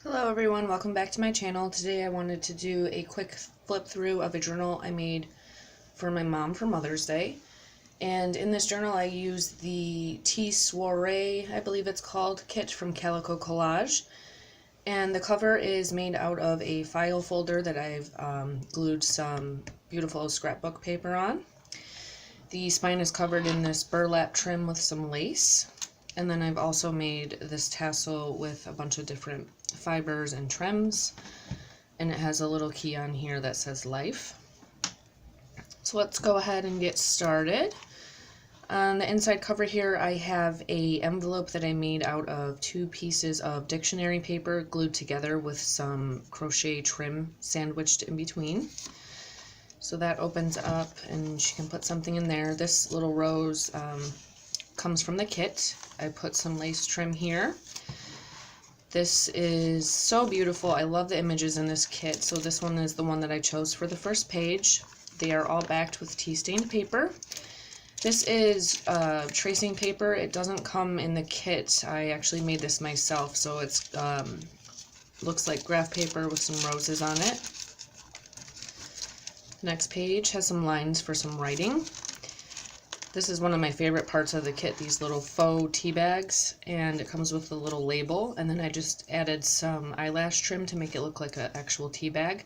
Hello everyone, welcome back to my channel. Today I wanted to do a quick flip through of a journal I made for my mom for Mother's Day. And in this journal I used the Tea Soiree, I believe it's called, kit from Calico Collage. And the cover is made out of a file folder that I've glued some beautiful scrapbook paper on. The spine is covered in this burlap trim with some lace. And then I've also made this tassel with a bunch of different fibers and trims, and it has a little key on here that says life. So let's go ahead and get started. On the inside cover here I have a envelope that I made out of 2 pieces of dictionary paper glued together with some crochet trim sandwiched in between. So that opens up and she can put something in there. This little rose comes from the kit. I put some lace trim here. This is so beautiful. I love the images in this kit. So this one is the one that I chose for the first page. They are all backed with tea stained paper. This is tracing paper. It doesn't come in the kit. I actually made this myself, so it's looks like graph paper with some roses on it. The next page has some lines for some writing. This is one of my favorite parts of the kit, these little faux tea bags, and it comes with a little label, and then I just added some eyelash trim to make it look like an actual tea bag.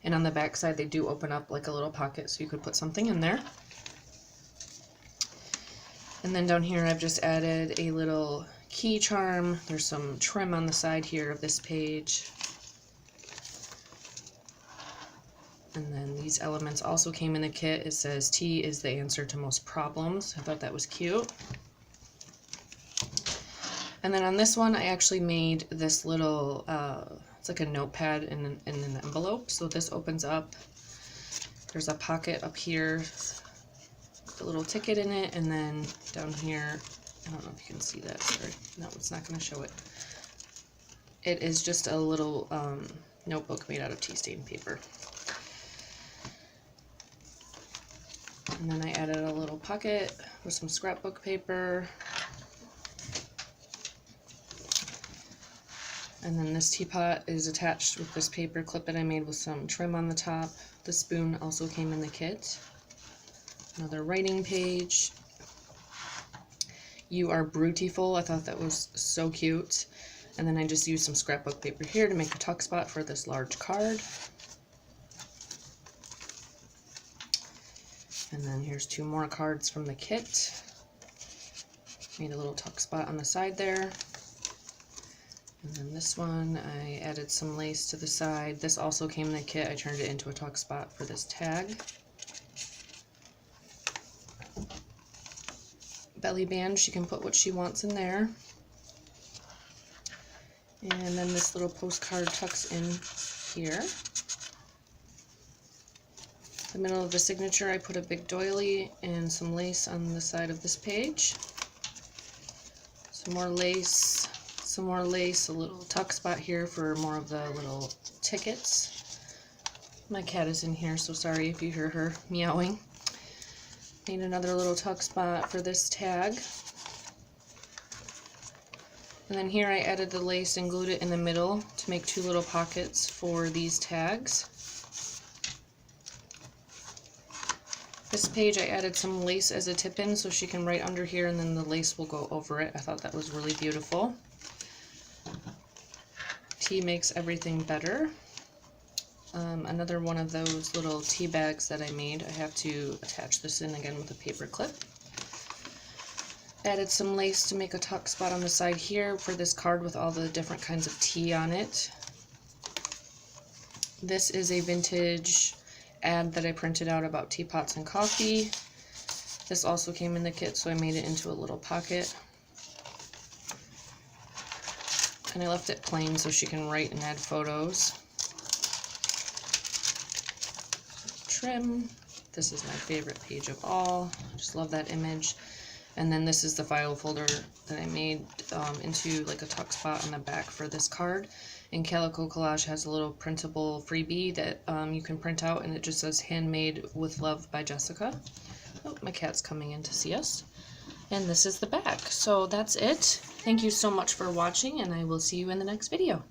And on the back side they do open up like a little pocket so you could put something in there. And then down here I've just added a little key charm. There's some trim on the side here of this page. And then these elements also came in the kit. It says tea is the answer to most problems. I thought that was cute. And then on this one I actually made this little, it's like a notepad in an envelope. So this opens up. There's a pocket up here with a little ticket in it, and then down here, I don't know if you can see that, sorry. No, it's not going to show it. It is just a little notebook made out of tea stained paper. And then I added a little pocket with some scrapbook paper. And then this teapot is attached with this paper clip that I made with some trim on the top. The spoon also came in the kit. Another writing page. You are beautiful. I thought that was so cute. And then I just used some scrapbook paper here to make a tuck spot for this large card. And then here's 2 more cards from the kit. Made a little tuck spot on the side there. And then this one, I added some lace to the side. This also came in the kit. I turned it into a tuck spot for this tag. Belly band, she can put what she wants in there. And then this little postcard tucks in here. The middle of the signature I put a big doily and some lace on the side of this page. Some more lace, a little tuck spot here for more of the little tickets. My cat is in here, so sorry if you hear her meowing. Made another little tuck spot for this tag. And then here I added the lace and glued it in the middle to make 2 little pockets for these tags. This page I added some lace as a tip-in so she can write under here and then the lace will go over it. I thought that was really beautiful. Tea makes everything better. Another one of those little tea bags that I made. I have to attach this in again with a paper clip. Added some lace to make a tuck spot on the side here for this card with all the different kinds of tea on it. This is a vintage ad that I printed out about teapots and coffee. This also came in the kit, so I made it into a little pocket. And I left it plain so she can write and add photos. Trim. This is my favorite page of all. I just love that image. And then this is the file folder that I made into like a tuck spot on the back for this card. And Calico Collage has a little printable freebie that you can print out, and it just says handmade with love by Jessica. Oh, my cat's coming in to see us. And this is the back. So that's it. Thank you so much for watching, and I will see you in the next video.